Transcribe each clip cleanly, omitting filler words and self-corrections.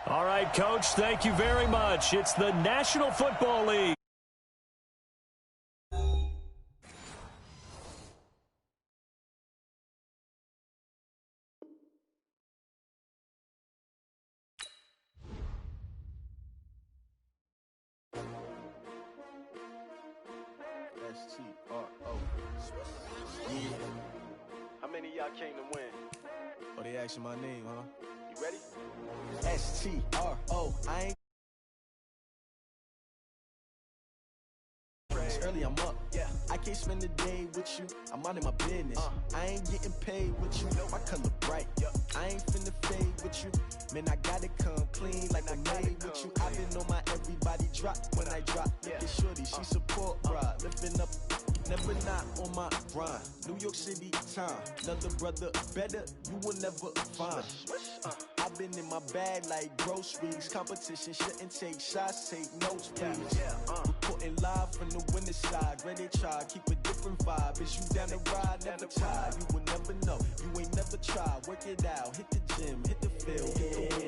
All right, Coach, thank you very much. It's the National Football League. S-T-R-O. Yeah. How many of y'all came to win? Oh, they asking my name, huh? You ready? S-T-R-O. I ain't early, I'm up. Yeah, I can't spend the day with you. I'm out of my business. I ain't getting paid with you. My color bright. I ain't finna fade with you. Man, I gotta come clean like I made with you. I've been on my everybody drop when I drop. Look at shorty, she support ride. Lifting up, never not on my grind. New York City time. Another brother better, you will never find. I've been in my bag like groceries. Competition shouldn't take shots, take notes, please. Reporting live from the winning side. Ready to try, keep a different vibe. Is you down the ride, never tired. You will never know, you ain't never tried. Work it out, hit the gym, hit the field.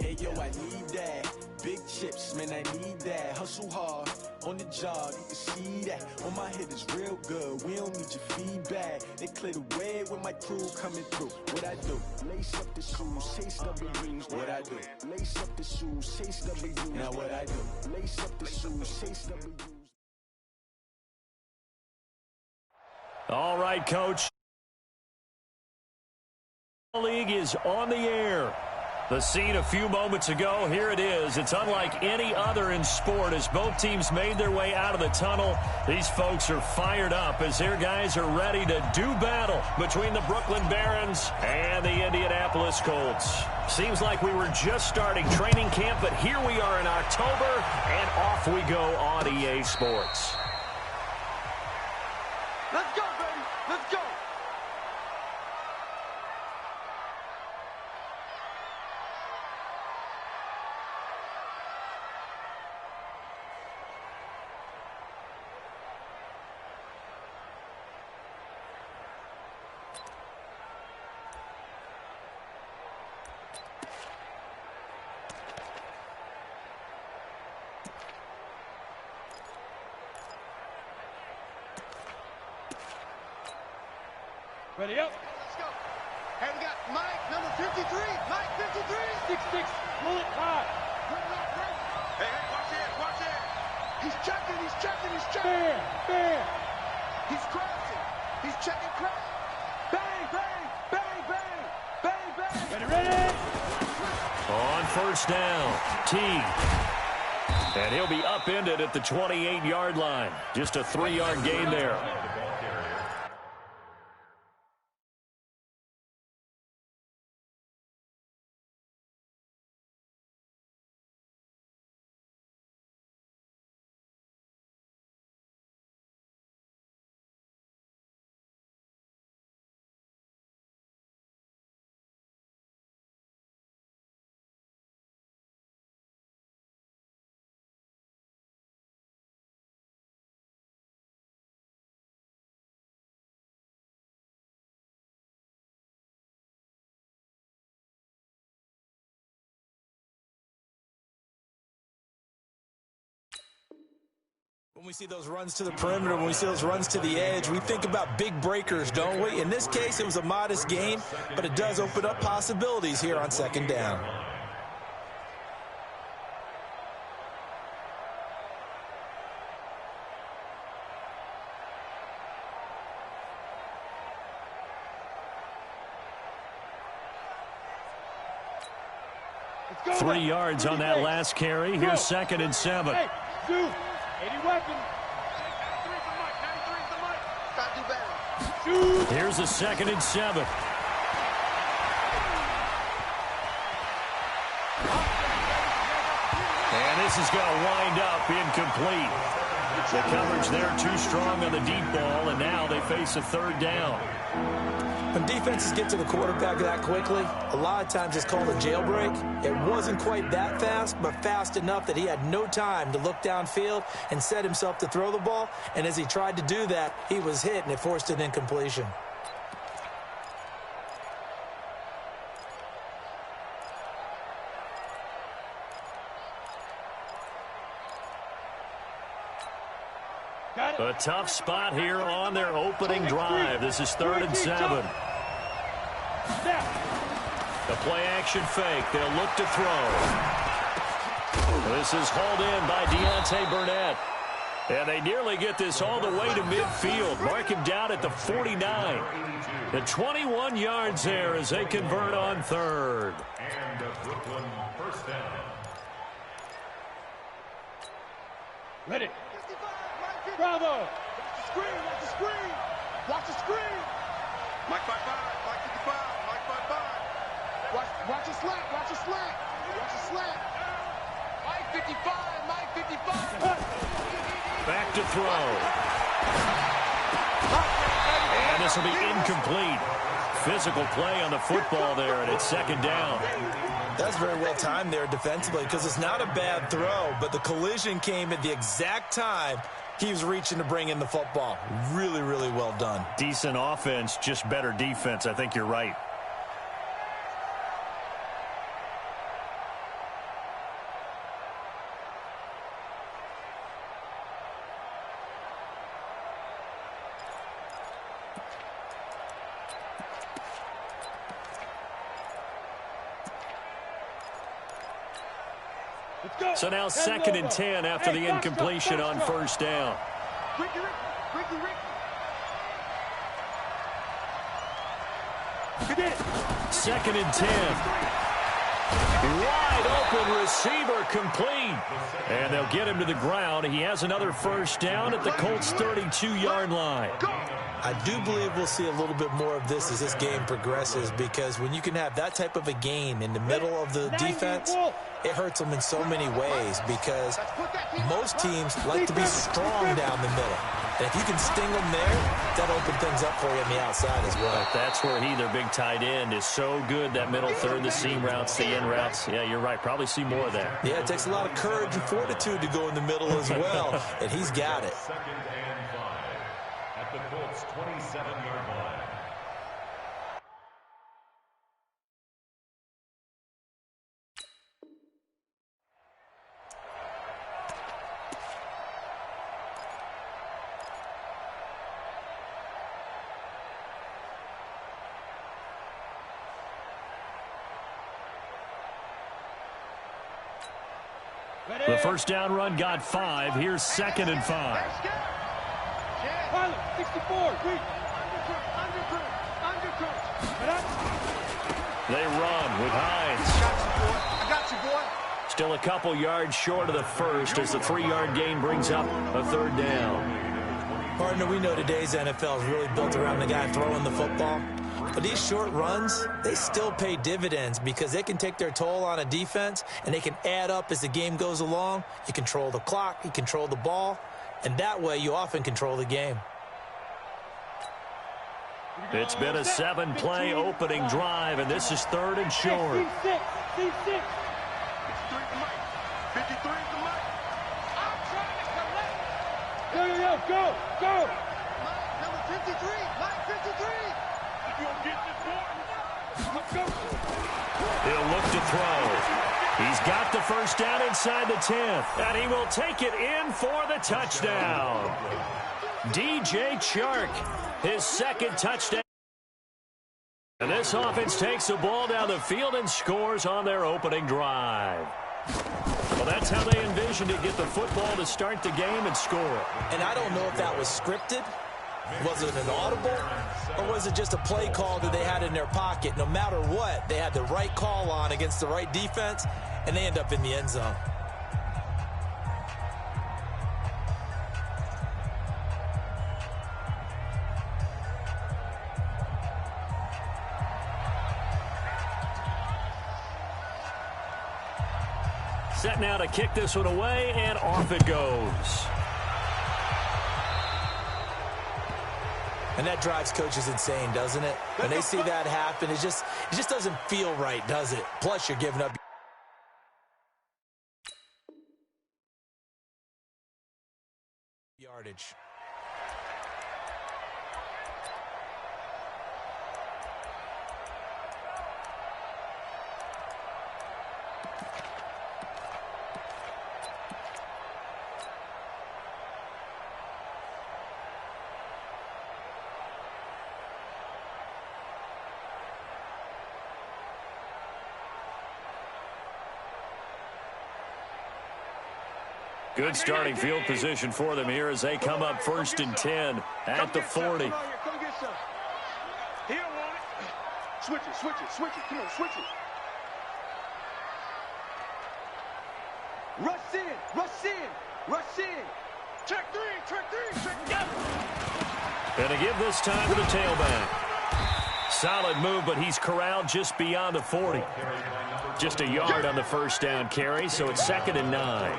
Hey yo, I need that. Big chips, man, I need that. Hustle hard, on the job, you can see that. On my head is real good, we don't need your feedback. They clear the way with my crew coming through. What I do? Lace up the shoes, chase W's. What I do? Lace up the shoes, chase W's. Now what I do? Lace up the shoes, chase W's. All right, Coach. The league is on the air. The scene a few moments ago, here it is. It's unlike any other in sport as both teams made their way out of the tunnel. These folks are fired up as their guys are ready to do battle between the Brooklyn Barons and the Indianapolis Colts. Seems like we were just starting training camp, but here we are in October, and off we go on EA Sports. Let's go, baby. Let's go. Ready up. Let's go. Hey, we got Mike, number 53. Mike, 53. 6'6", bullet high. Hey, watch it, watch it. He's checking, he's checking, he's checking. Bam. He's crashing. He's checking crash. Bang, bang, bang, bang, bang, bang. Ready. On first down, T. And he'll be upended at the 28-yard line. Just a 3-yard gain there. When we see those runs to the perimeter, when we see those runs to the edge, we think about big breakers, don't we? In this case, it was a modest gain, but it does open up possibilities here on second down. Go, 3 yards on that last carry. Here's 2nd and 7. Hey, shoot. 80 weapon. 93 for Mike, 93 for Mike. Gotta do better. Shoot. Here's a 2nd and 7. And this is going to wind up incomplete. The coverage there too strong on the deep ball, and now they face a 3rd down. When defenses get to the quarterback that quickly, a lot of times it's called a jailbreak. It wasn't quite that fast, but fast enough that he had no time to look downfield and set himself to throw the ball. And as he tried to do that, he was hit, and it forced an incompletion. A tough spot here on their opening drive. This is 3rd and 7. The play-action fake. They'll look to throw. This is hauled in by Deontay Burnett. And they nearly get this all the way to midfield. Mark him down at the 49. The 21 yards there as they convert on 3rd. And a Brooklyn first down. Ready. Bravo. Watch the screen. Watch the screen. Watch the screen. Mike 5-5. Mike 55. Mike 5-5. Watch the slant. Watch the slant. Watch the slant. Mike 55. Mike 55. Back to throw. And this will be incomplete. Physical play on the football there, and it's 2nd down. That's very well timed there defensively because it's not a bad throw, but the collision came at the exact time he was reaching to bring in the football. Really, really well done. Decent offense, just better defense. I think you're right. So now 2nd and 10 after the incompletion on 1st down. Ricky. 2nd and 10. Wide open receiver complete. And they'll get him to the ground. He has another 1st down at the Colts' 32-yard line. I do believe we'll see a little bit more of this as this game progresses because when you can have that type of a game in the middle of the defense, it hurts them in so many ways because most teams like to be strong down the middle. And if you can sting them there, that'll open things up for you on the outside as well. That's where their big tight end, is so good. That middle third, the seam routes, the in routes. Yeah, you're right. Probably see more of that. Yeah, it takes a lot of courage and fortitude to go in the middle as well, and he's got it. 2nd and 5 at the Colts' 27-yard line. The 1st down run got 5. Here's 2nd and 5. Pilot, 64. They run with Hines. I got you, boy. Still a couple yards short of the 1st as the 3-yard gain brings up a 3rd down. Partner, we know today's NFL is really built around the guy throwing the football. But these short runs, they still pay dividends because they can take their toll on a defense and they can add up as the game goes along. You control the clock, you control the ball, and that way you often control the game. It's been a 7-play opening drive, and this is 3rd and short. C6. 53 to Mike. 53 to Mike. I'm trying to collect. Go. Mike, number 53. Mike, 53. You gonna get this one? Go. He'll look to throw. He's got the 1st down inside the 10th, and he will take it in for the touchdown. DJ Chark, his 2nd touchdown. And this offense takes the ball down the field and scores on their opening drive. Well, that's how they envisioned it, get the football to start the game and score. And I don't know if that was scripted. Was it an audible? Or was it just a play call that they had in their pocket? No matter what, they had the right call on against the right defense, and they end up in the end zone. Set now to kick this one away, and off it goes. And that drives coaches insane, doesn't it? When they see that happen, it just doesn't feel right, does it? Plus, you're giving up yardage. Good starting field position for them here as they come up 1st and 10 at the 40. Come get some. He don't want it. Switch it, switch it, switch it. Come on, switch it. Rush in, rush in, rush in. Check three, check three, check three. Going to give this time to the tailback. Solid move, but he's corralled just beyond the 40. Just a yard on the first down carry, so it's 2nd and 9.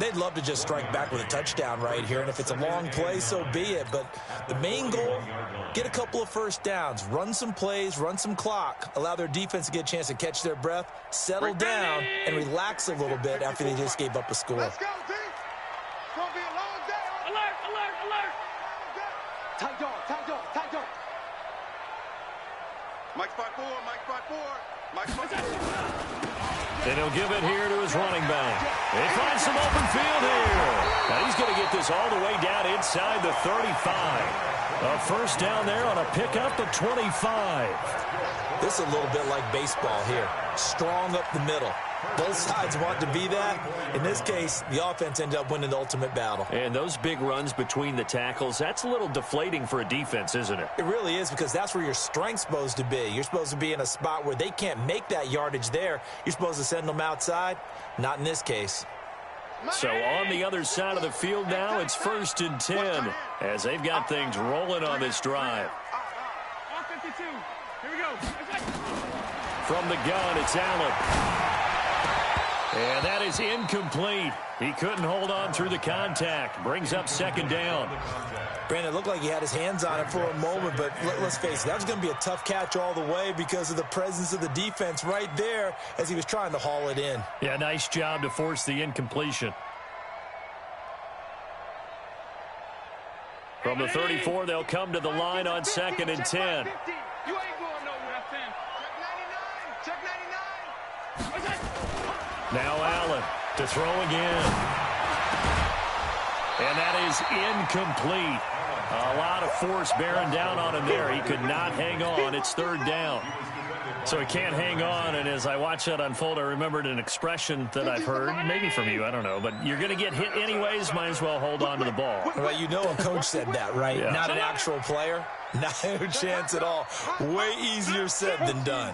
They'd love to just strike back with a touchdown right here, and if it's a long play, so be it. But the main goal, get a couple of first downs, run some plays, run some clock, allow their defense to get a chance to catch their breath, settle down, and relax a little bit after they just gave up a score. Let's go, team. It's going to be a long day. Alert, alert, alert. Tight dog, tight dog, tight dog. Mike 5-4, Mike 5-4, Mike 5-4. And he'll give it here to his running back. They find some open field here. Now he's going to get this all the way down inside the 35. A first down there on a pickup of 25. This is a little bit like baseball here. Strong up the middle. Both sides want to be that. In this case, the offense ended up winning the ultimate battle. And those big runs between the tackles, that's a little deflating for a defense, isn't it? It really is, because that's where your strength's supposed to be. You're supposed to be in a spot where they can't make that yardage there. You're supposed to send them outside. Not in this case. So on the other side of the field now, it's 1st and 10 as they've got things rolling on this drive. R52. Here we go. From the gun, it's Allen. And that is incomplete. He couldn't hold on through the contact. Brings up 2nd down. Brandon, it looked like he had his hands on it for a moment, but let's face it, that was going to be a tough catch all the way because of the presence of the defense right there as he was trying to haul it in. Yeah, nice job to force the incompletion. From the 34, they'll come to the line on 2nd and 10. You ain't going nowhere, 10. Check 99. Check 99. Now Allen to throw again. And that is incomplete. A lot of force bearing down on him there. He could not hang on. It's 3rd down. So he can't hang on, and as I watched that unfold, I remembered an expression that I've heard, maybe from you, I don't know, but you're going to get hit anyways, might as well hold on to the ball. Well, you know a coach said that, right? Yeah. Not an actual player. No chance at all. Way easier said than done.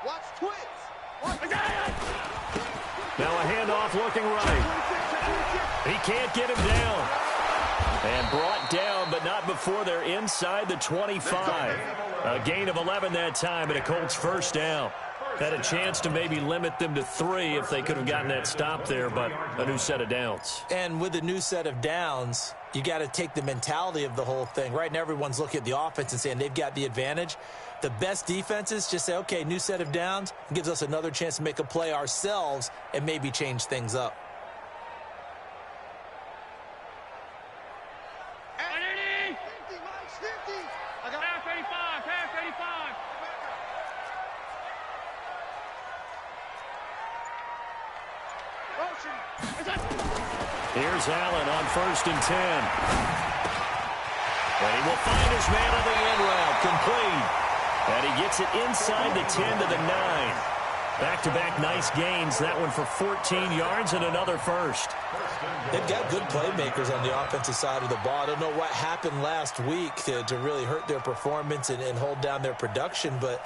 Watch twits. Now a handoff looking right. He can't get him down. And brought down, but not before they're inside the 25. A gain of 11 that time, and a Colts first down. Had a chance to maybe limit them to 3 if they could have gotten that stop there, but a new set of downs. And with a new set of downs, you got to take the mentality of the whole thing. Right now, everyone's looking at the offense and saying they've got the advantage. The best defenses just say, okay, new set of downs, gives us another chance to make a play ourselves and maybe change things up. Here's Allen on 1st and 10. And he will find his man on the end route, complete. And he gets it inside the 10 to the 9. Back-to-back nice gains. That one for 14 yards and another first. They've got good playmakers on the offensive side of the ball. I don't know what happened last week to really hurt their performance and hold down their production, but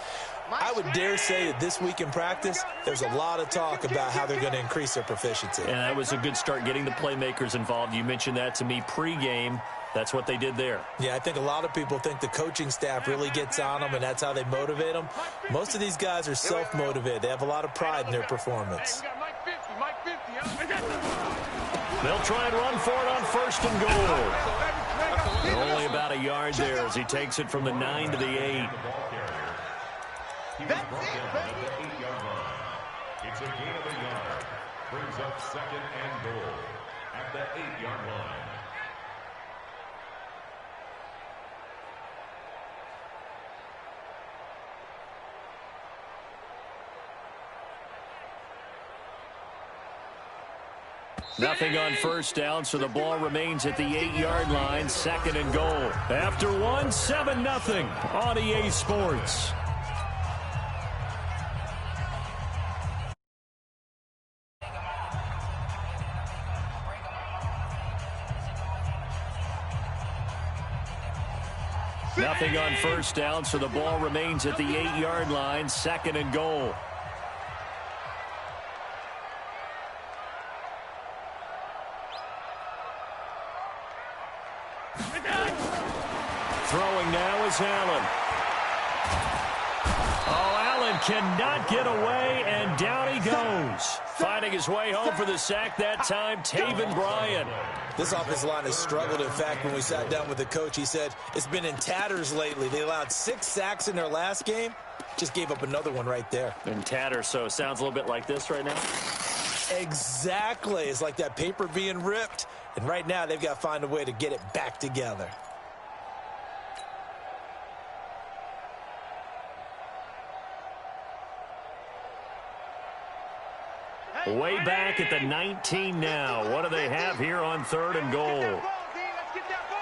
I would dare say that this week in practice, there's a lot of talk about how they're going to increase their proficiency. And that was a good start getting the playmakers involved. You mentioned that to me pregame. That's what they did there. Yeah, I think a lot of people think the coaching staff really gets on them, and that's how they motivate them. Most of these guys are self-motivated. They have a lot of pride in their performance. They'll try and run for it on 1st and goal. Only about a yard there as he takes it from the 9 to the 8. That's it, baby. It's a gain of a yard. Brings up 2nd and goal at the 8-yard line. Nothing on first down, so the ball remains at the 8-yard line, 2nd and goal. After one, 7-0 on EA Sports. Nothing on first down, so the ball remains at the 8-yard line, 2nd and goal. Throwing now is Allen. Oh, Allen cannot get away, and down he goes. Finding his way home for the sack that time, Taven Bryan. This offensive line has struggled. In fact, when we sat down with the coach, he said it's been in tatters lately. They allowed 6 sacks in their last game. Just gave up another one right there. In tatters, so it sounds a little bit like this right now? Exactly. It's like that paper being ripped. And right now, they've got to find a way to get it back together. Way back at the 19 now. What do they have here on 3rd and goal? Let's get that ball.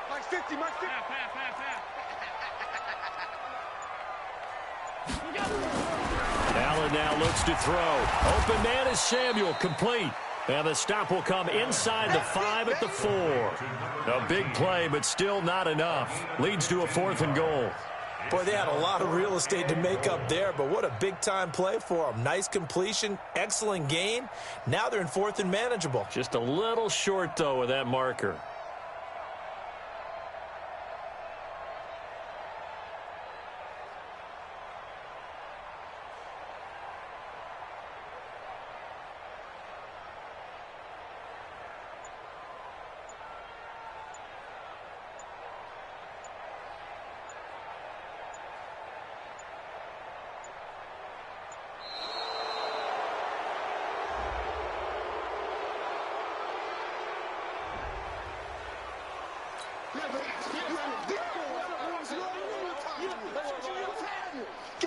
Mark 50, Mark 50. Allen now looks to throw. Open man is Samuel, complete. And the stop will come inside the 5 at the 4. A big play, but still not enough. Leads to a 4th and goal. Boy, they had a lot of real estate to make up there, but what a big-time play for them. Nice completion, excellent gain. Now they're in 4th and manageable. Just a little short, though, with that marker.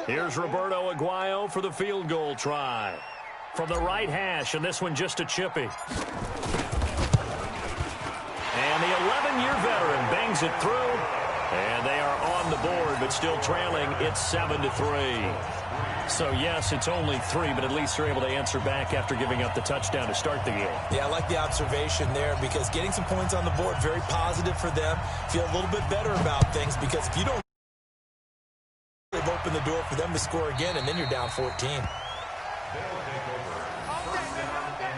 Here's Roberto Aguayo for the field goal try. From the right hash, and this one just a chippy. And the 11-year veteran bangs it through. And they are on the board, but still trailing. It's 7-3. So, yes, it's only 3, but at least they're able to answer back after giving up the touchdown to start the game. Yeah, I like the observation there because getting some points on the board, very positive for them. Feel a little bit better about things because if you don't, they've opened the door for them to score again, and then you're down 14. They'll take over 1st down and 10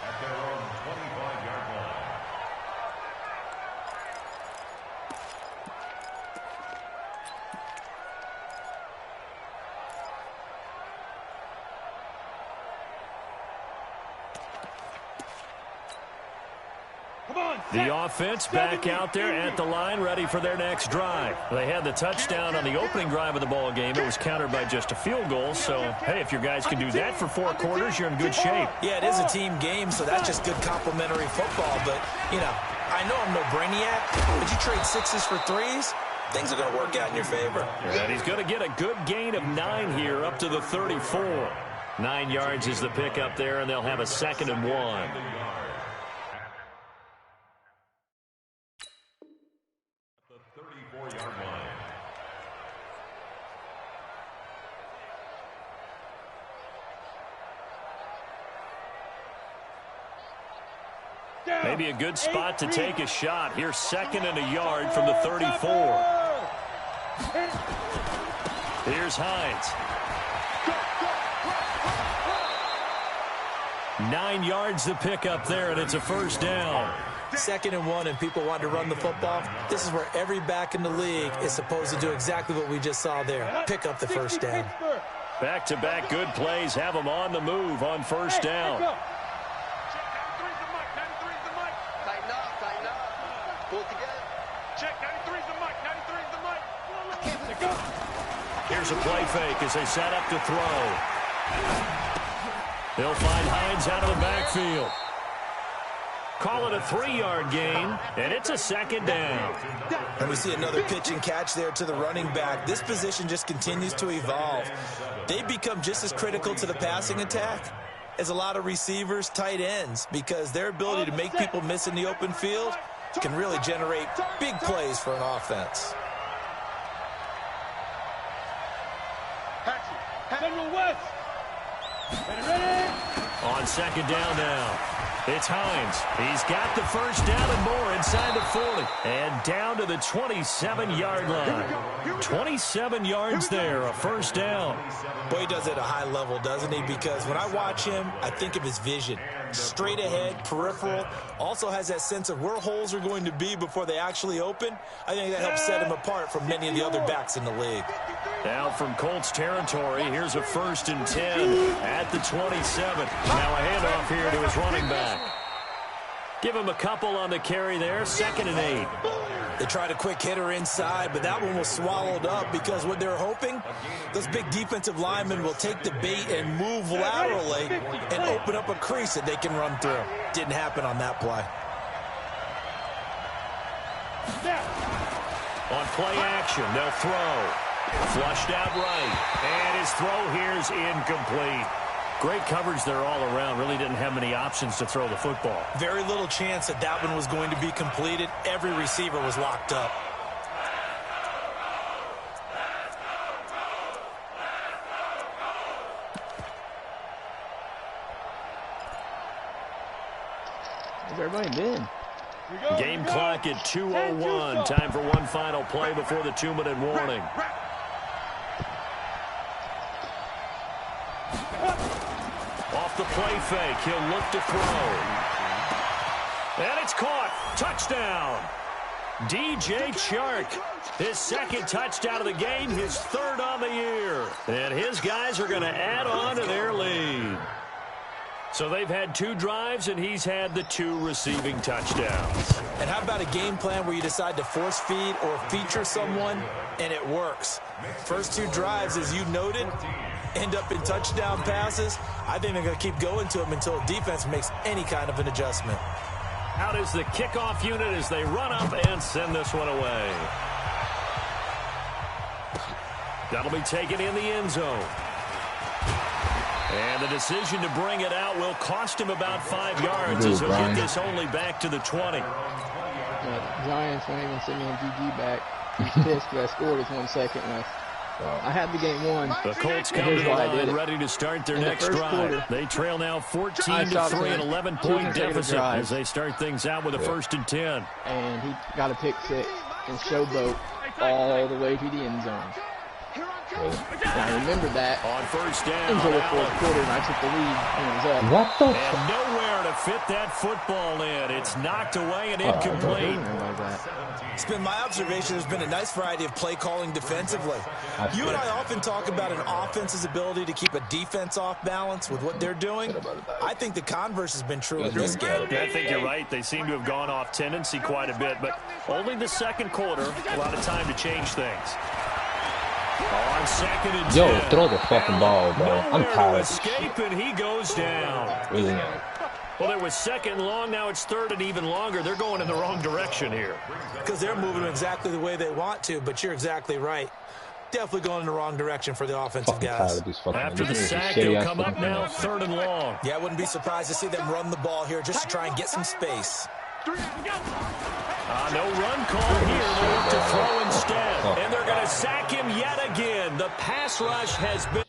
at their own 25-yard line. The offense back out there at the line, ready for their next drive. They had the touchdown on the opening drive of the ball game. It was countered by just a field goal. So, hey, if your guys can do that for 4 quarters, you're in good shape. Yeah, it is a team game, so that's just good complimentary football. But, you know, I know I'm no brainiac, but you trade 6s for 3s, things are going to work out in your favor. And he's going to get a good gain of 9 here up to the 34. 9 yards is the pickup there, and they'll have a 2nd and 1. Maybe a good spot to take a shot. Here's 2nd and a yard from the 34. Here's Hines. 9 yards the pickup there, and it's a 1st down. 2nd and 1, and people want to run the football. This is where every back in the league is supposed to do exactly what we just saw there. Pick up the 1st down. Back-to-back good plays have them on the move on 1st down. Here's a play fake as they set up to throw. They'll find Hines out of the backfield. Call it a 3-yard gain, and it's a 2nd down. And we see another pitch and catch there to the running back. This position just continues to evolve. They become just as critical to the passing attack as a lot of receivers, tight ends, because their ability to make people miss in the open field can really generate big plays for an offense. West. Ready. On 2nd down now. It's Hines. He's got the first down and more inside the 40. And down to the 27-yard line. 27 yards there, a first down. Boy, he does it at a high level, doesn't he? Because when I watch him, I think of his vision. Straight ahead, peripheral. Also has that sense of where holes are going to be before they actually open. I think that helps set him apart from many of the other backs in the league. Now from Colts territory, here's a 1st and 10 at the 27. Now a handoff here to his running back. Give him a couple on the carry there, 2nd and 8. They tried a quick hitter inside, but that one was swallowed up because what they're hoping, those big defensive linemen will take the bait and move laterally and open up a crease that they can run through. Didn't happen on that play. On play action, they'll throw. Flushed out right. And his throw here's incomplete. Great coverage there all around. Really didn't have many options to throw the football. Very little chance that that one was going to be completed. Every receiver was locked up. Where's everybody been? Game clock at 2:01. Time for one final play before the 2-minute warning. Off the play fake, he'll look to throw. And it's caught. Touchdown. DJ Chark. His 2nd touchdown of the game, his 3rd on the year. And his guys are going to add on to their lead. So they've had 2 drives, and he's had the 2 receiving touchdowns. And how about a game plan where you decide to force feed or feature someone, and it works? First 2 drives, as you noted, end up in touchdown passes. I think they're going to keep going to them until defense makes any kind of an adjustment. Out is the kickoff unit as they run up and send this one away. That'll be taken in the end zone. And the decision to bring it out will cost him about 5 yards as he'll get this only back to the 20. Giants won't even send me a GG back. He's pissed because I scored his 1 second left. I had the game won. The Colts come to the line ready to start their next drive. They trail now 14-3, an 11-point deficit as they start things out with a 1st and 10. And he got a pick 6 and showboat all the way to the end zone. And I remember that on 1st down until the 4th quarter, and I took the lead and it was up. What the and nowhere to fit that football in. It's knocked away and incomplete. It's been my observation there's been a nice variety of play calling defensively. You and I often talk about an offense's ability to keep a defense off balance with what they're doing. I think the converse has been true in this game. I think you're right. They seem to have gone off tendency quite a bit, but only the 2nd quarter, a lot of time to change things. On 2nd and 10. Yo, throw the fucking ball, bro. I'm tired of escape, and he goes down. Really? Well, there was 2nd long. Now it's 3rd and even longer. They're going in the wrong direction here. Because they're moving exactly the way they want to, but you're exactly right. Definitely going in the wrong direction for the offensive guys. After the sack, they'll come up now 3rd and long. Yeah, I wouldn't be surprised to see them run the ball here just to try and get some space. No run call here. They look to throw instead. And they're going to sack him yet again. The pass rush has been...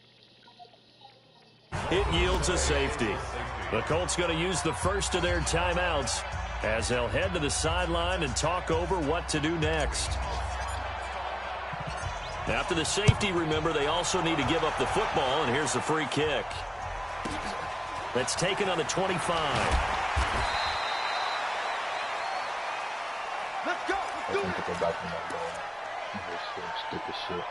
It yields a safety. The Colts going to use the first of their timeouts as they'll head to the sideline and talk over what to do next. After the safety, remember, they also need to give up the football, and here's the free kick. That's taken on the 25. Let's go. I think to go back in that ball. Stupid shit.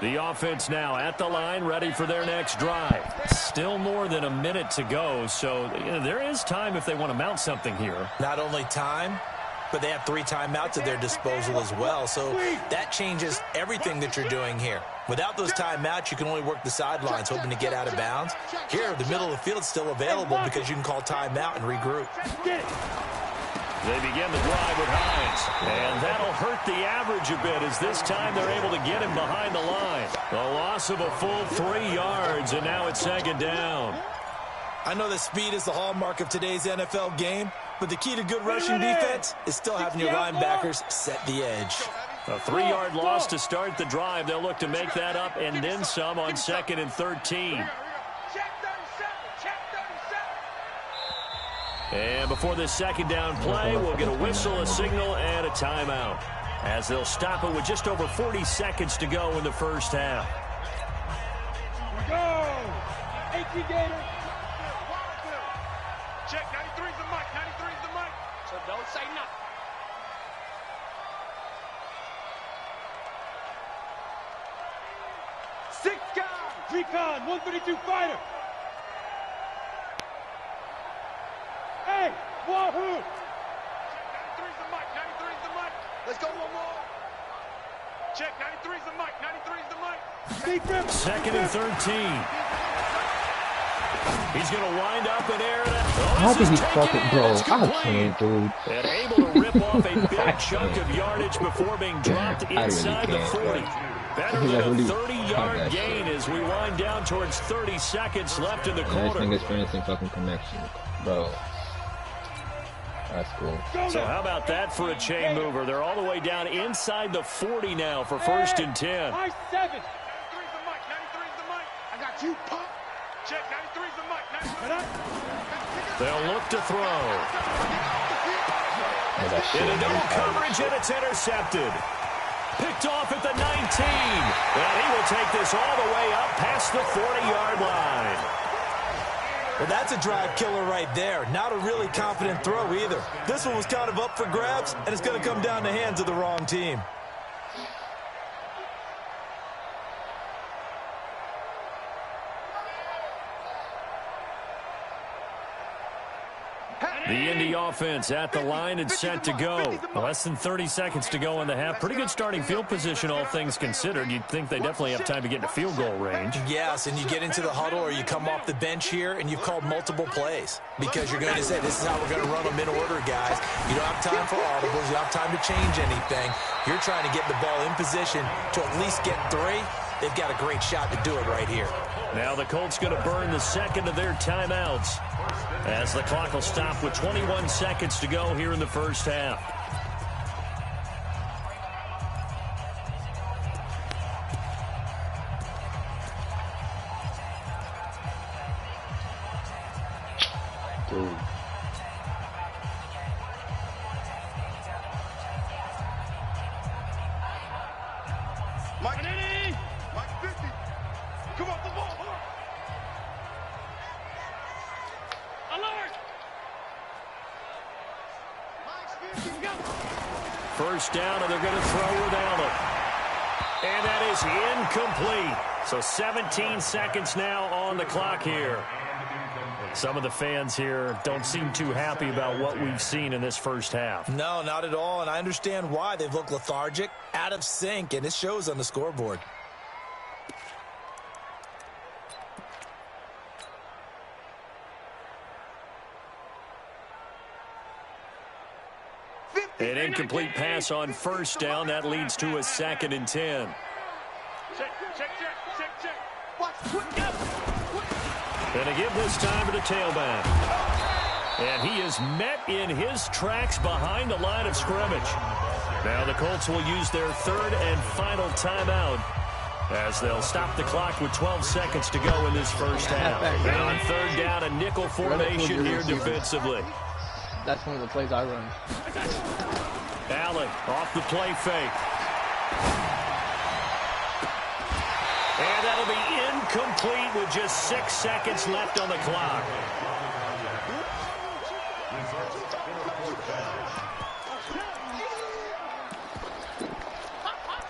The offense now at the line, ready for their next drive. Still more than a minute to go, so there is time if they want to mount something here. Not only time, but they have 3 timeouts at their disposal as well, so that changes everything that you're doing here. Without those timeouts, you can only work the sidelines, hoping to get out of bounds. Here, the middle of the field is still available because you can call timeout and regroup. They begin the drive with Hines, and that'll hurt the average a bit as this time they're able to get him behind the line. A loss of a full 3 yards, and now it's 2nd down. I know that speed is the hallmark of today's NFL game, but the key to good rushing defense is still having your linebackers set the edge. A 3-yard loss to start the drive. They'll look to make that up and then some on 2nd and 13. And before this second down play, we'll get a whistle, a signal, and a timeout, as they'll stop it with just over 40 seconds to go in the first half. Go! 18 Gator. Check, 93's the mic, 93's the mic. So don't say nothing. Six guys. Recon, 132 fighter. Hey, Wahoo! 93's the mic, 93's the mic. Let's go one more. Check, 93's the mic, 93's the mic. 2nd and 13. He's going to wind up in air. How did he fucking, bro? I can't, dude. And able to rip off a big chunk of yardage before being dropped inside the 40. Better than a 30-yard gain as we wind down towards 30 seconds left in the quarter. Nice experiencing fucking connection, bro. That's cool. So how about that for a chain mover? They're all the way down inside the 40 now for 1st and 10. High 7. 93's the mic, 93's the mic. I got you, punk. Check, 93's the mic, 93's. They'll look to throw. In a double coverage, and it's intercepted. Picked off at the 19. And he will take this all the way up past the 40-yard line. Well, that's a drive killer right there. Not a really confident throw either. This one was kind of up for grabs, and it's going to come down the hands of the wrong team. The Indy offense at the line and set to go. Less than 30 seconds to go in the half. Pretty good starting field position, all things considered. You'd think they definitely have time to get into field goal range. Yes, and you get into the huddle or you come off the bench here and you've called multiple plays because you're going to say, this is how we're going to run them in order, guys. You don't have time for audibles. You don't have time to change anything. You're trying to get the ball in position to at least get 3. They've got a great shot to do it right here. Now the Colts going to burn the second of their timeouts as the clock will stop with 21 seconds to go here in the first half. Dude. Mike 50. Mike 50. Come off the ball. Alert. Mike's 50. Go. First down, and they're going to throw without it. And that is incomplete. So 17 seconds now on the clock here. Some of the fans here don't seem too happy about what we've seen in this first half. No, not at all, and I understand why. They've looked lethargic, out of sync, and it shows on the scoreboard. An incomplete pass on first down. That leads to a 2nd and 10. Check. Watch. And a give this time to the tailback. And he is met in his tracks behind the line of scrimmage. Now the Colts will use their 3rd and final timeout as they'll stop the clock with 12 seconds to go in this first half. And on 3rd down, a nickel formation here defensively. That's one of the plays I run. Allen off the play fake. And that'll be incomplete with just 6 seconds left on the clock.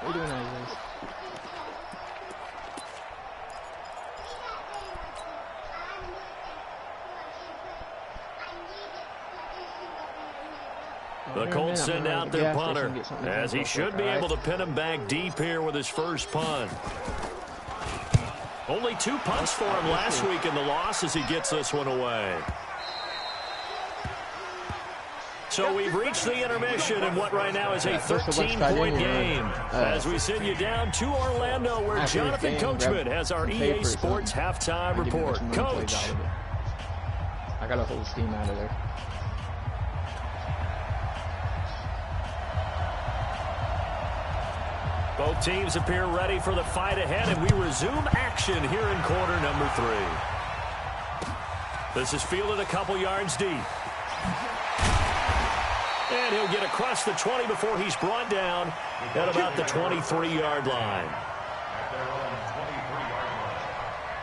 What are you doing out of this? The Colts send out their punter, as he should be able to pin him back deep here with his first punt. Only 2 punts for him last week in the loss as he gets this one away. So we've reached the intermission in what right now is a 13-point game. As we send you down to Orlando, where Jonathan Coachman has our EA Sports halftime report. Coach. I got to hold steam out of there. Both teams appear ready for the fight ahead, and we resume action here in quarter number 3. This is fielded a couple yards deep. And he'll get across the 20 before he's brought down at about the 23-yard line.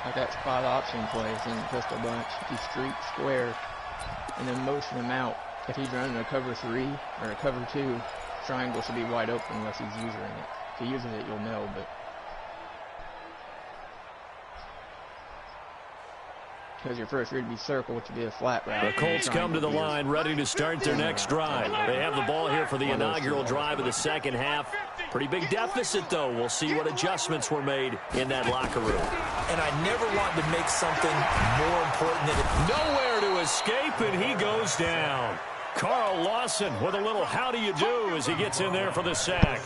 Like that spot option play in the pistol bunch. If you streak square and then motion him out, if he's running a cover 3 or a cover 2, triangle should be wide open unless he's using it. If he uses it, you'll know, but because your first read would be circle, which would be a flat route. The Colts come to the line ready to start their next drive. They have the ball here for the inaugural drive of the second half. Pretty big deficit, though. We'll see what adjustments were made in that locker room. And I never want to make something more important than it. Nowhere to escape, and he goes down. Carl Lawson with a little how do you do as he gets in there for the sack.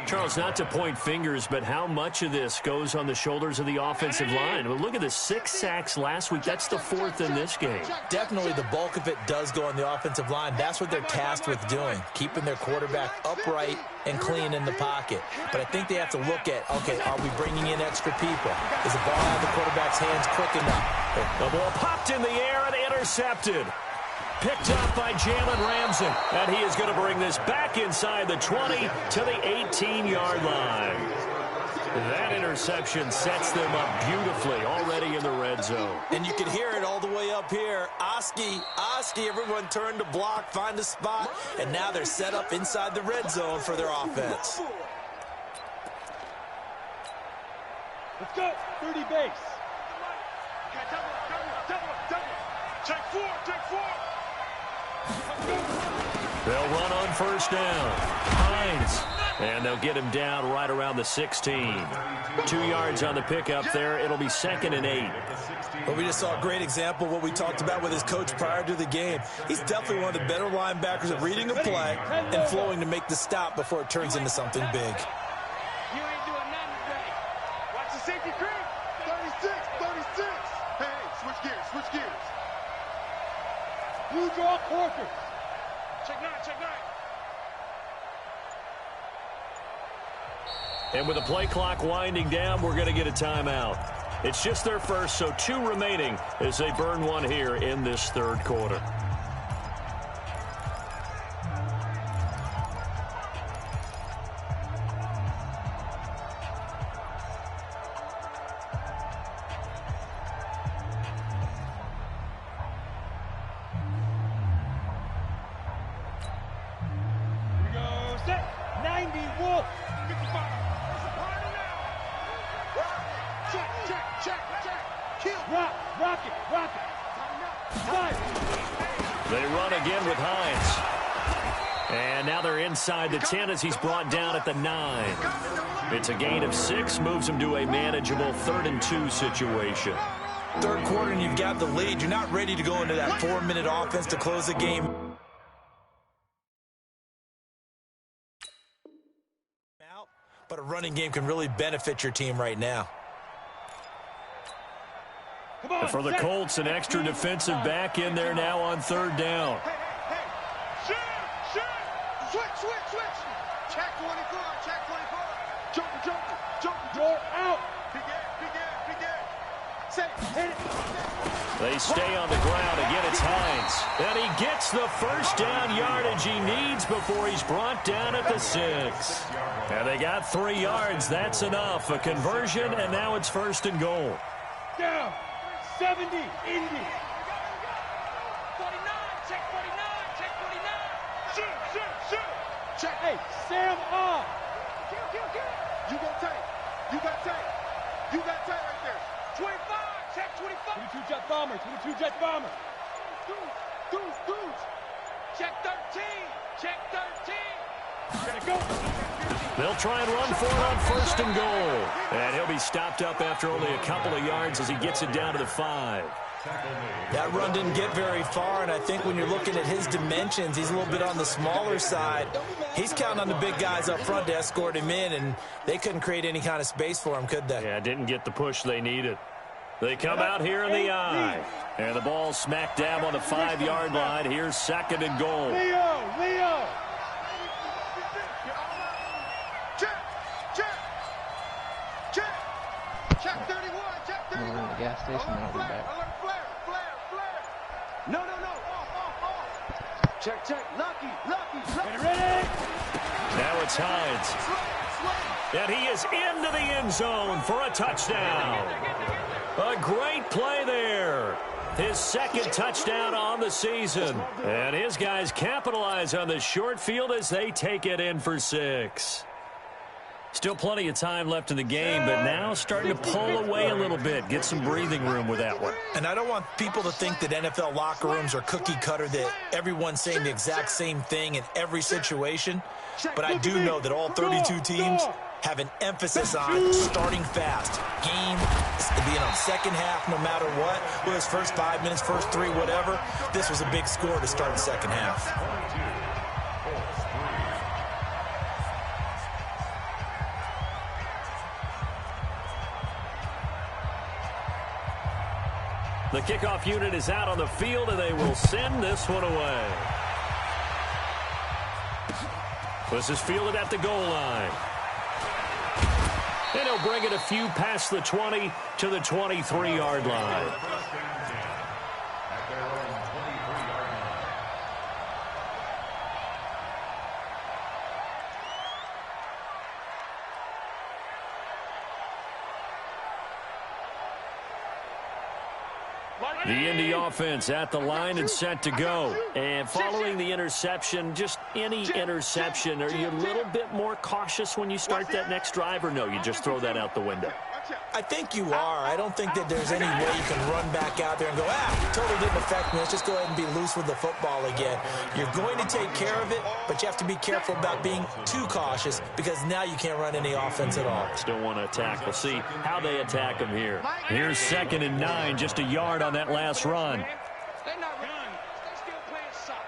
Charles, not to point fingers, but how much of this goes on the shoulders of the offensive line? Well, look at the 6 sacks last week. That's the 4th in this game. Definitely the bulk of it does go on the offensive line. That's what they're tasked with doing, keeping their quarterback upright and clean in the pocket. But I think they have to look at, okay, are we bringing in extra people? Is the ball out of the quarterback's hands quick enough? The ball popped in the air and intercepted. Picked up by Jalen Ramsey. And he is going to bring this back inside the 20 to the 18-yard line. That interception sets them up beautifully already in the red zone. And you can hear it all the way up here. Oski, everyone turned to block, find a spot, and now they're set up inside the red zone for their offense. Let's go. 30 base. Check 4, check 4. They'll run on first down. Hines. And they'll get him down right around the 16. 2 yards on the pickup there. It'll be 2nd and 8. Well, we just saw a great example of what we talked about with his coach prior to the game. He's definitely one of the better linebackers at reading a play and flowing to make the stop before it turns into something big. You ain't doing nothing today. Watch the safety creep. 36, 36. Hey, switch gears, switch gears. You draw quarters. Check 9, check 9. And with the play clock winding down, we're going to get a timeout. It's just their first, so 2 remaining as they burn one here in this 3rd quarter. They run again with Hines. And now they're inside the 10 as he's brought down at the 9. It's a gain of 6, moves him to a manageable 3rd and 2 situation. 3rd quarter and you've got the lead. You're not ready to go into that 4-minute offense to close the game. But a running game can really benefit your team right now. And for the Colts, an extra defensive back in there now on 3rd down. Hey, shoot! Switch! Check 24, check 24. Jumper. You're out. Begin. Say, hit it. They stay on the ground. Again, it's Hines. And he gets the first down yardage he needs before he's brought down at the 6. And they got 3 yards. That's enough. A conversion, and now it's 1st and goal. Down. 70, Indy. 49, check 49. Shoot. Check. Hey, Sam off. You got tape right there. 25, check 25. 22 jet bomber. Goose. Check 13. Gotta go. They'll try and run for it on 1st and goal. And he'll be stopped up after only a couple of yards as he gets it down to the 5. That run didn't get very far, and I think when you're looking at his dimensions, he's a little bit on the smaller side. He's counting on the big guys up front to escort him in, and they couldn't create any kind of space for him, could they? Yeah, didn't get the push they needed. They come out here in the I. And the ball smack dab on the 5-yard line. Here's 2nd and goal. Leo. Check. gas station, and I'll be back. No. Check. Lucky. Ready. Now it's Hines. And he is into the end zone for a touchdown. A great play there. His second touchdown on the season. And his guys capitalize on the short field as they take it in for 6. Still plenty of time left in the game, but now starting to pull away a little bit. Get some breathing room with that one. And I don't want people to think that NFL locker rooms are cookie cutter, that everyone's saying the exact same thing in every situation. But I do know that all 32 teams have an emphasis on starting fast. Game, second half, no matter what. Whether it's first 5 minutes, first 3, whatever. This was a big score to start the second half. The kickoff unit is out on the field, and they will send this one away. This is fielded at the goal line. And he'll bring it a few past the 20 to the 23-yard line. The Indy offense at the line and set to go. And following the interception, just any interception, are you a little bit more cautious when you start that next drive, or no, you just throw that out the window? I think you are. I don't think that there's any way you can run back out there and go, totally didn't affect me. Let's just go ahead and be loose with the football again. You're going to take care of it, but you have to be careful about being too cautious because now you can't run any offense at all. Still want to attack. We'll see how they attack them here. Here's 2nd and 9, just a yard on that last run. They're not running. They're still playing soccer.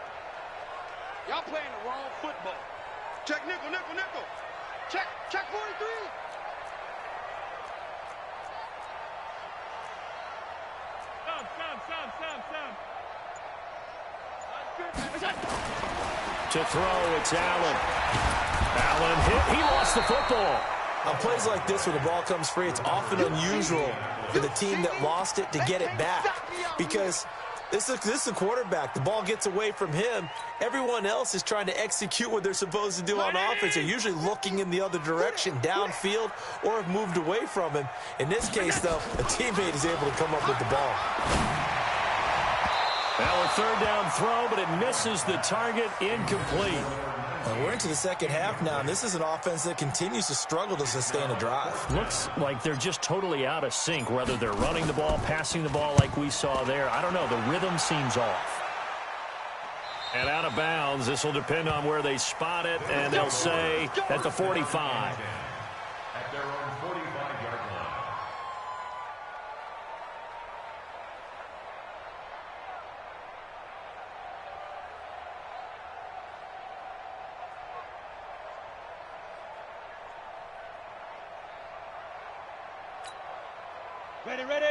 Y'all playing the wrong football. Check nickel. Check 43. To throw, it's Allen. Allen hit. He lost the football. On plays like this where the ball comes free, it's often unusual for the team that lost it to get it back because this is a quarterback. The ball gets away from him. Everyone else is trying to execute what they're supposed to do on offense. They're usually looking in the other direction, downfield, or have moved away from him. In this case, though, a teammate is able to come up with the ball. Now a 3rd down throw, but it misses the target, incomplete. Well, we're into the second half now, and this is an offense that continues to struggle to sustain a drive. Looks like they're just totally out of sync, whether they're running the ball, passing the ball like we saw there. I don't know. The rhythm seems off. And out of bounds. This will depend on where they spot it, and they'll say at the 45. At their own 45-yard line.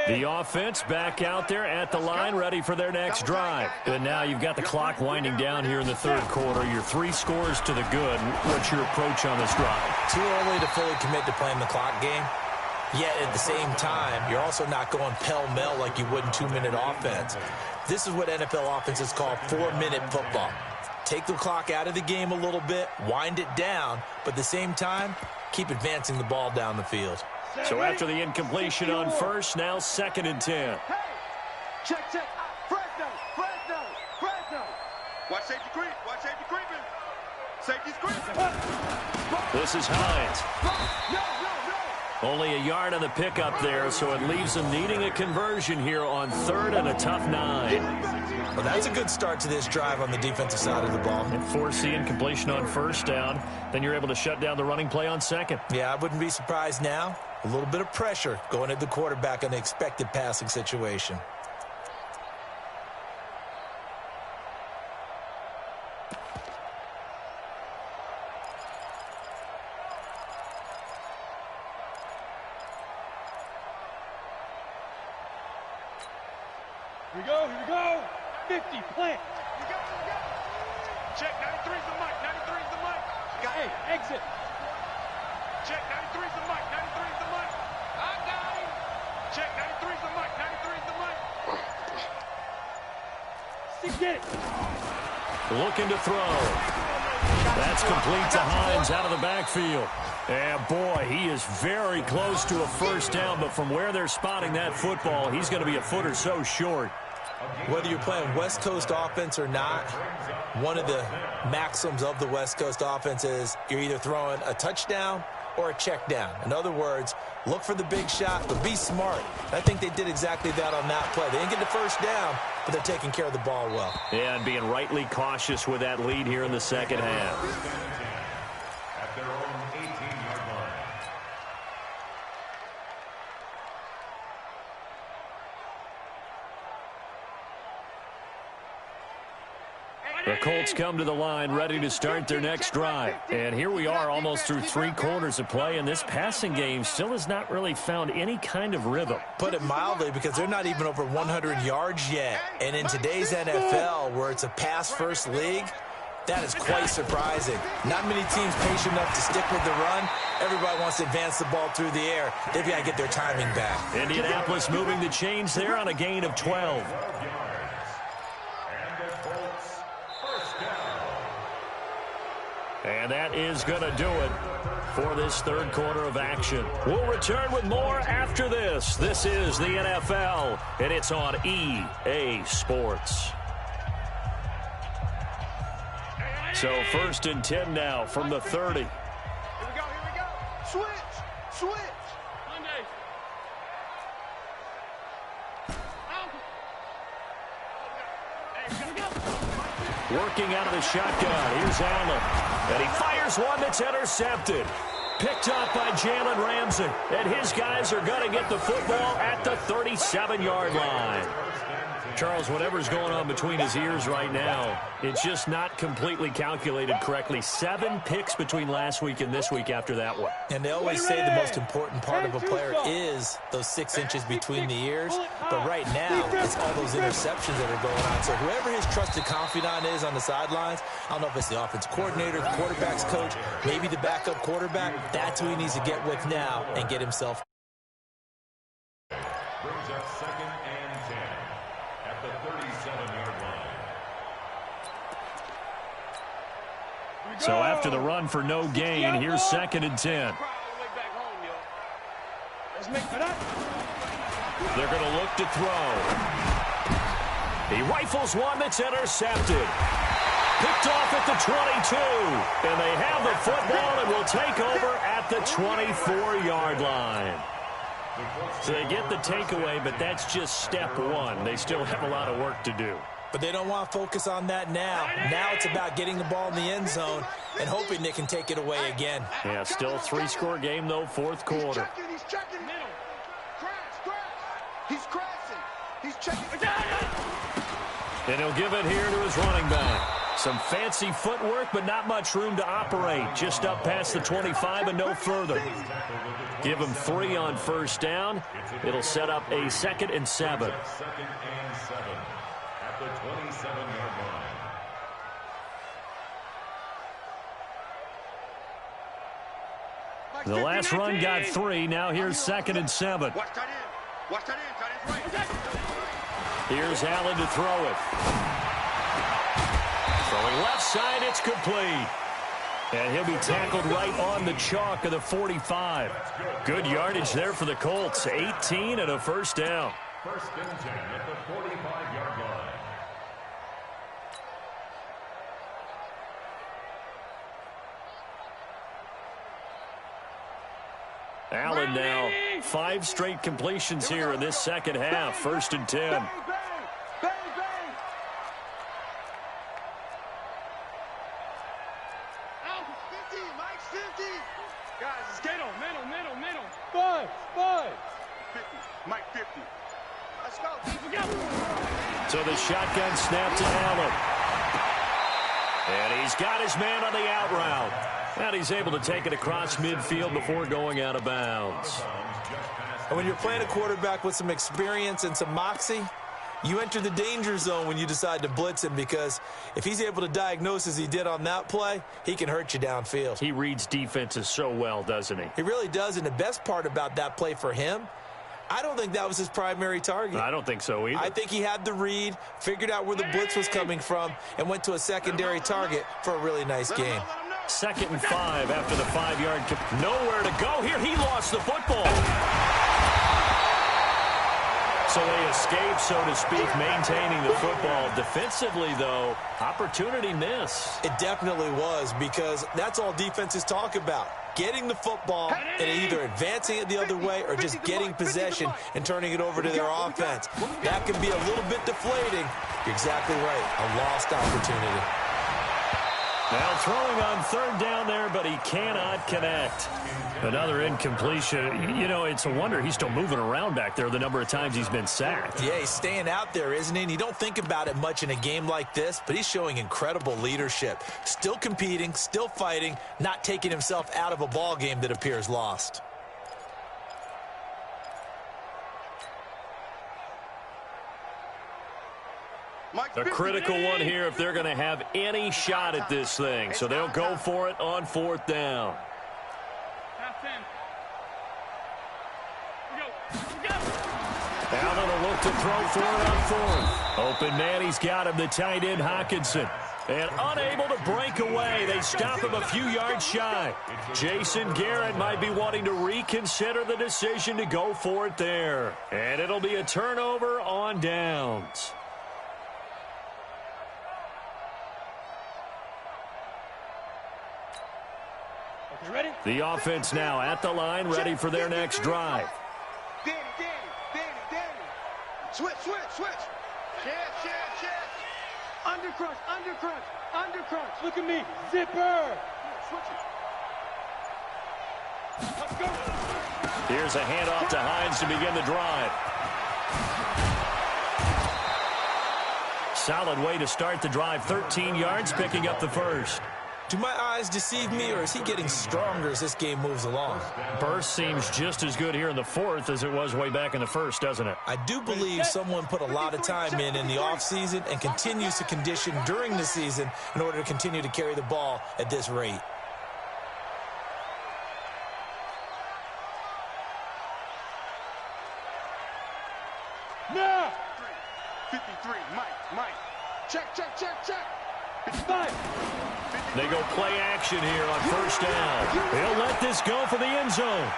The offense back out there at the line, ready for their next drive. And now you've got the clock winding down here in the 3rd quarter. Your 3 scores to the good. What's your approach on this drive? Too early to fully commit to playing the clock game. Yet at the same time, you're also not going pell-mell like you would in 2-minute offense. This is what NFL offenses call 4-minute football. Take the clock out of the game a little bit, wind it down, but at the same time, keep advancing the ball down the field. So after the incompletion on 1st, now 2nd and 10. Check. Fresno. Watch safety creep. Safety's creeping. This is Hines. Only a yard on the pickup there, so it leaves them needing a conversion here on 3rd and a tough 9. Well, that's a good start to this drive on the defensive side of the ball. And force the incompletion on 1st down. Then you're able to shut down the running play on 2nd. Yeah, I wouldn't be surprised now. A little bit of pressure going at the quarterback on the expected passing situation. Here we go. 50, plant. Check, 93's the mic. Hey, exit. Check, 93's the mic. I got him. Check, 93's the mic, 93's the mic. Get it. Looking to throw. That's complete to Hines out of the backfield. And boy, he is very close to a first down, but from where they're spotting that football, he's going to be a foot or so short. Whether you're playing West Coast offense or not, one of the maxims of the West Coast offense is you're either throwing a touchdown or a check down. In other words, look for the big shot, but be smart. I think they did exactly that on that play. They didn't get the first down, but they're taking care of the ball well. Yeah, and being rightly cautious with that lead here in the second half. At their own 18-yard line. The Colts come to the line ready to start their next drive. And here we are almost through 3 quarters of play, and this passing game still has not really found any kind of rhythm. Put it mildly, because they're not even over 100 yards yet. And in today's NFL, where it's a pass-first league, that is quite surprising. Not many teams patient enough to stick with the run. Everybody wants to advance the ball through the air. They've got to get their timing back. Indianapolis moving the chains there on a gain of 12. And that is going to do it for this third quarter of action. We'll return with more after this. This is the NFL, and it's on EA Sports. So 1st and 10 now from the 30. Here we go. Switch. Monday. Working out of the shotgun. Here's Allen. And he fires one that's intercepted. Picked up by Jalen Ramsey. And his guys are going to get the football at the 37-yard line. Charles, whatever's going on between his ears right now, it's just not completely calculated correctly. 7 picks between last week and this week after that one. And they always say the most important part of a player is those 6 inches between the ears. But right now, it's all those interceptions that are going on. So whoever his trusted confidant is on the sidelines, I don't know if it's the offensive coordinator, the quarterback's coach, maybe the backup quarterback, that's who he needs to get with now and get himself. Brings up 2nd and 10 at the 37-yard line. So after the run for no gain, here's 2nd and 10. They're going to look to throw. He rifles one that's intercepted. Picked off at the 22. And they have the football and will take over at the 24-yard line. So they get the takeaway, but that's just step one. They still have a lot of work to do. But they don't want to focus on that now. Now it's about getting the ball in the end zone and hoping they can take it away again. Yeah, still a 3-score game, though, 4th quarter. He's checking middle. Crash. He's crashing. He's checking. And he'll give it here to his running back. Some fancy footwork, but not much room to operate. Just up past the 25 and no further. Give him 3 on first down. It'll set up a 2nd and 7. 2nd and 7 at the 27-yard line. The last run got 3. Now here's 2nd and 7. Watch that in. Tight end right. Here's Allen to throw it. Throwing left side, it's complete. And he'll be tackled right on the chalk of the 45. Good yardage there for the Colts. 18 and a first down. 1st and 10 at the 45-yard line. Allen now 5 straight completions here in this second half. 1st and 10. Mike 50. Let's go. So the shotgun snap to Allen. And he's got his man on the out route. And he's able to take it across midfield before going out of bounds. And when you're playing a quarterback with some experience and some moxie, you enter the danger zone when you decide to blitz him, because if he's able to diagnose as he did on that play, he can hurt you downfield. He reads defenses so well, doesn't he? He really does, and the best part about that play for him, I don't think that was his primary target. I don't think so either. I think he had the read, figured out where the blitz was coming from, and went to a secondary target for a really nice game. 2nd and 5 after the 5-yard. Nowhere to go here. He lost the football. So they escape, so to speak, maintaining the football. Defensively, though, opportunity miss. It definitely was, because that's all defenses talk about. Getting the football and either advancing it the other way or just getting possession and turning it over to their offense. That can be a little bit deflating. You're exactly right. A lost opportunity. Now throwing on 3rd down there, but he cannot connect. Another incompletion. You know, it's a wonder he's still moving around back there the number of times he's been sacked. Yeah, he's staying out there, isn't he? And you don't think about it much in a game like this, but he's showing incredible leadership. Still competing, still fighting, not taking himself out of a ball game that appears lost. A critical one here if they're going to have any shot at this thing. So they'll go for it on 4th down. Now they'll look to throw for it on 4th. Open man, he's got him, the tight end Hockenson. And unable to break away. They stop him a few yards shy. Jason Garrett might be wanting to reconsider the decision to go for it there. And it'll be a turnover on downs. Ready? The offense now at the line, ready for their next drive. Danny. Switch. Check. Undercrunch. Look at me. Zipper. Switch it. Let's go. Here's a handoff to Hines to begin the drive. Solid way to start the drive. 13 yards, picking up the first. Do my eyes deceive me, or is he getting stronger as this game moves along? Burst seems just as good here in the 4th as it was way back in the 1st, doesn't it? I do believe someone put a lot of time in the offseason and continues to condition during the season in order to continue to carry the ball at this rate. Now. 53, Mike. Check. 55. They go play action here on 1st down. He'll let this go for the end zone.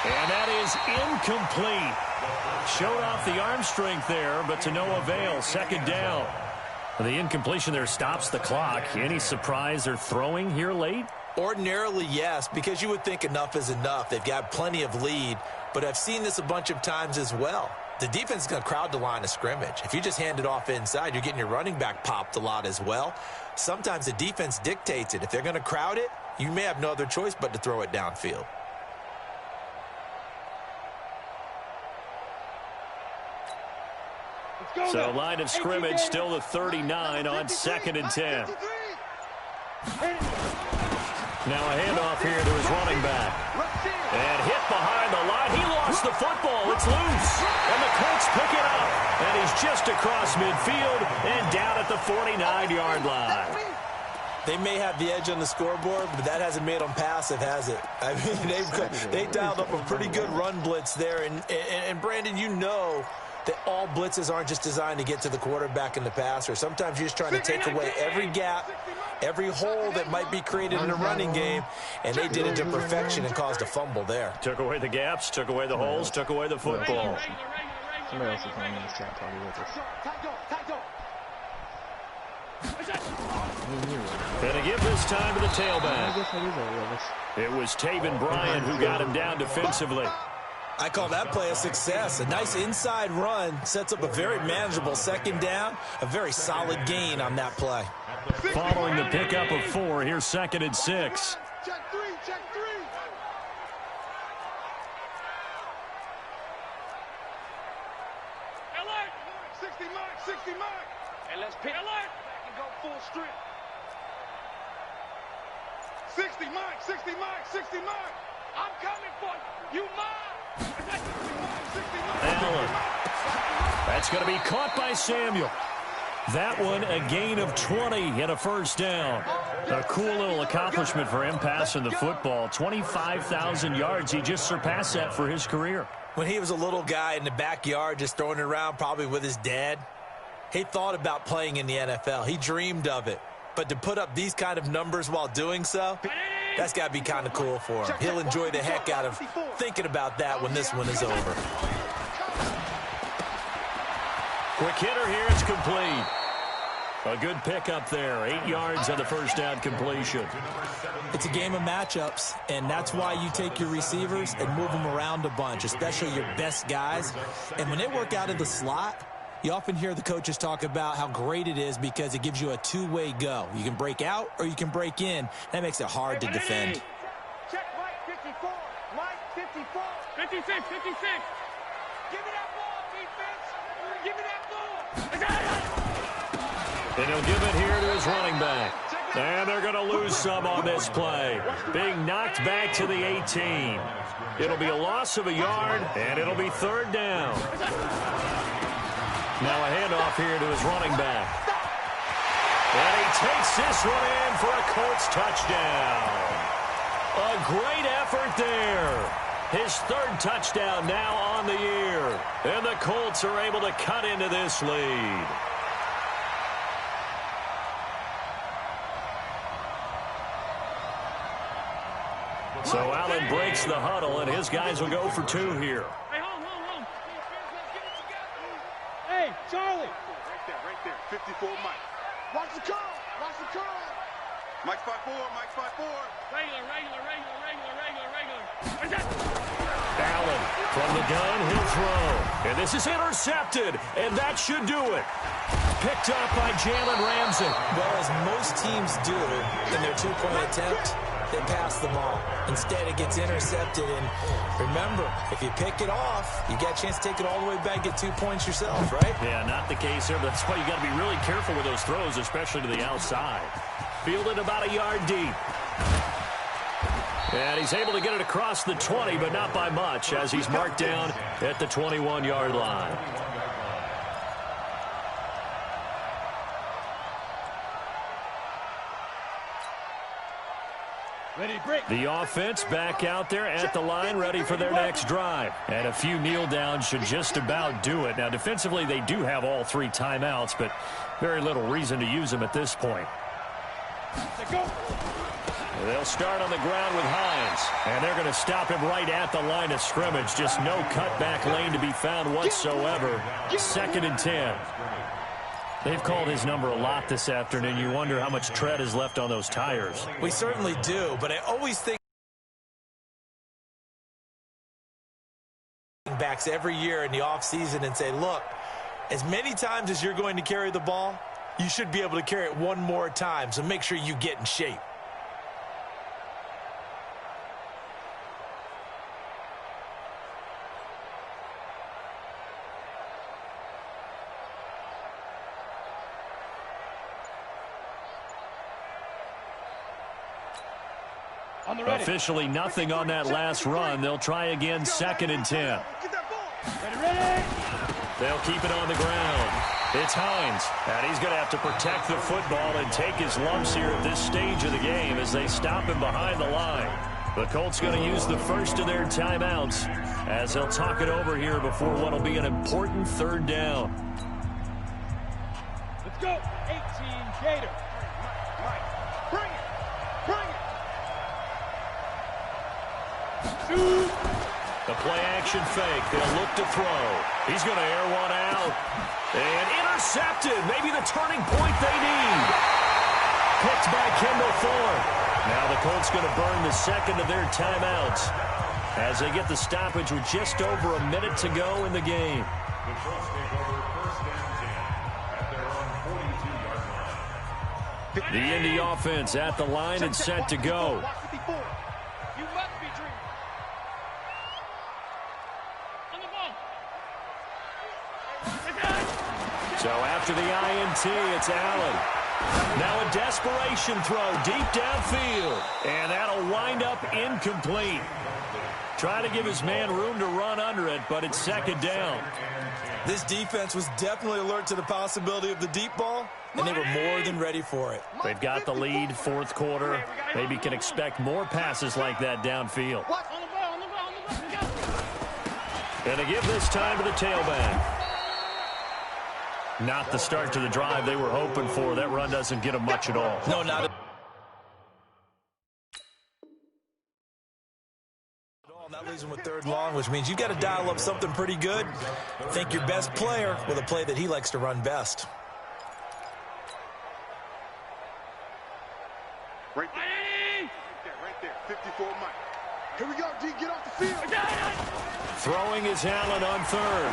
And that is incomplete. Showed off the arm strength there, but to no avail. 2nd down. The incompletion there stops the clock. Any surprise they're throwing here late? Ordinarily, yes, because you would think enough is enough. They've got plenty of lead, but I've seen this a bunch of times as well. The defense is going to crowd the line of scrimmage. If you just hand it off inside, you're getting your running back popped a lot as well. Sometimes the defense dictates it. If they're going to crowd it, you may have no other choice but to throw it downfield. So line of scrimmage still the 39 on 2nd and 10. Now a handoff here to his running back. And hit behind the line. He lost the football. It's loose. And the Colts pick it up. And he's just across midfield and down at the 49-yard line. They may have the edge on the scoreboard, but that hasn't made them passive, has it? I mean, they dialed up a pretty good run blitz there. And Brandon, you know that all blitzes aren't just designed to get to the quarterback and the passer. Sometimes you're just trying to take away every gap, every hole that might be created in a running game, and they did it to perfection and caused a fumble there. Took away the gaps, took away the holes, took away the football. Somebody else is playing this chat party with us. And to give this time to the tailback. I guess that is all of us. It was Taven Bryan who got him down defensively. I call that play a success. A nice inside run sets up a very manageable 2nd down. A very solid gain on that play. Following the pickup of 4, here's 2nd and 6. Check three. Alert! 60 Mike. And let's pick alert and go full strength. 60 Mike. I'm coming for you. You mine. Allen. That's going to be caught by Samuel. That one a gain of 20 and a 1st down. A cool little accomplishment for him passing the football. 25,000 yards. He just surpassed that for his career. When he was a little guy in the backyard just throwing it around probably with his dad, he thought about playing in the NFL. He dreamed of it. But to put up these kind of numbers while doing so, that's got to be kind of cool for him. He'll enjoy the heck out of thinking about that when this one is over. Quick hitter here. It's complete. A good pickup there. 8 yards on the first down completion. It's a game of matchups, and that's why you take your receivers and move them around a bunch, especially your best guys. And when they work out of the slot, you often hear the coaches talk about how great it is because it gives you a two-way go. You can break out or you can break in. That makes it hard to defend. Check Mike 54. Mike 54. 56, 56. Give me that ball, defense. Give me that ball. And he'll give it here to his running back. And they're going to lose some on this play. Being knocked back to the 18. It'll be a loss of a yard, and it'll be third down. Now a handoff here to his running back. And he takes this one in for a Colts touchdown. A great effort there. His third touchdown now on the year. And the Colts are able to cut into this lead. So Allen breaks the huddle, and his guys will go for two here. Hey, hold. Hey, Charlie. Right there. 54 Mike. Watch the curl. Mike's 5'4", Mike's 5'4". Regular. Allen from the gun, he'll throw. And this is intercepted, and that should do it. Picked up by Jalen Ramsey. Well, as most teams do in their two-point attempt, they pass the ball. Instead, it gets intercepted. And remember, if you pick it off, you got a chance to take it all the way back, get 2 points yourself, right? Yeah, not the case here, but that's why you got to be really careful with those throws, especially to the outside. Fielded about a yard deep. And he's able to get it across the 20, but not by much, as he's marked down at the 21-yard line. The offense back out there at the line, ready for their next drive. And a few kneel downs should just about do it. Now, defensively, they do have all 3 timeouts, but very little reason to use them at this point. They'll start on the ground with Hines, and they're going to stop him right at the line of scrimmage. Just no cutback lane to be found whatsoever. 2nd and 10. They've called his number a lot this afternoon. You wonder how much tread is left on those tires. We certainly do, but I always think backs every year in the offseason and say, look, as many times as you're going to carry the ball, you should be able to carry it one more time, so make sure you get in shape. Officially nothing on that last run. They'll try again, 2nd and 10. They'll keep it on the ground. It's Hines, and he's going to have to protect the football and take his lumps here at this stage of the game as they stop him behind the line. The Colts going to use the first of their timeouts as they'll talk it over here before what will be an important 3rd down. Let's go, 18 Gator. Mike, bring it. The play-action fake. They'll look to throw. He's going to air one out. And intercepted. Maybe the turning point they need. Picked by Kendall Thorne. Now the Colts going to burn the 2nd of their timeouts as they get the stoppage with just over a minute to go in the game. The Colts take over 1st and 10 at their own 42-yard line. The Indy offense at the line and set to go. You must be dreaming. On the ball. So after the INT, it's Allen. Now a desperation throw deep downfield. And that'll wind up incomplete. Trying to give his man room to run under it, but it's second down. This defense was definitely alert to the possibility of the deep ball, and they were more than ready for it. They've got the lead, fourth quarter. Maybe can expect more passes like that downfield. And they give this time to the tailback. Not the start to the drive they were hoping for. That run doesn't get them much at all. No, not at all. That leaves them with third and long, which means you've got to dial up something pretty good. Think your best player with a play that he likes to run best. Right there, 54 Mike. Here we go, D, get off the field. Throwing is Allen on third.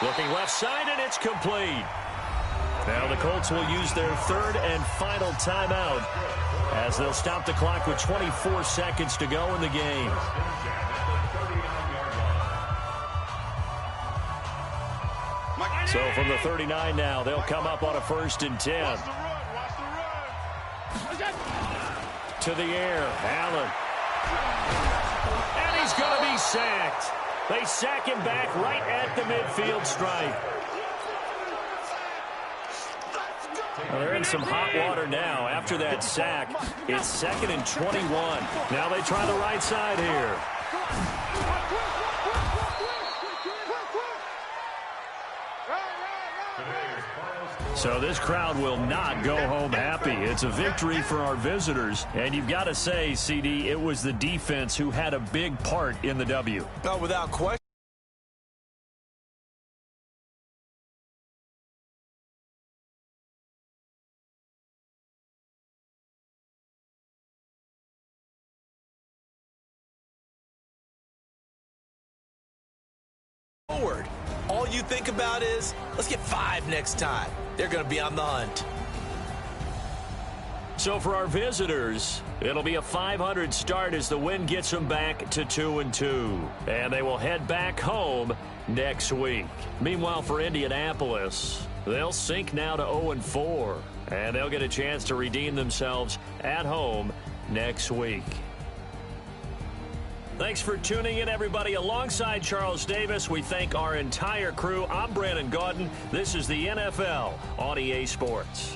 Looking left side, and it's complete. Now the Colts will use their third and final timeout as they'll stop the clock with 24 seconds to go in the game. So from the 39 now, they'll come up on a 1st and 10. To the air, Allen. And he's going to be sacked. They sack him back right at the midfield stripe. Well, they're in some hot water now. After that sack, it's 2nd and 21. Now they try the right side here. So this crowd will not go home happy. It's a victory for our visitors. And you've got to say, CD, it was the defense who had a big part in the W. No, without question. Forward. All you think about is, let's get 5 next time. They're going to be on the hunt. So for our visitors, it'll be a 500 start as the win gets them back to 2-2. And they will head back home next week. Meanwhile, for Indianapolis, they'll sink now to 0-4. And they'll get a chance to redeem themselves at home next week. Thanks for tuning in, everybody. Alongside Charles Davis, we thank our entire crew. I'm Brandon Gaudin. This is the NFL on EA Sports.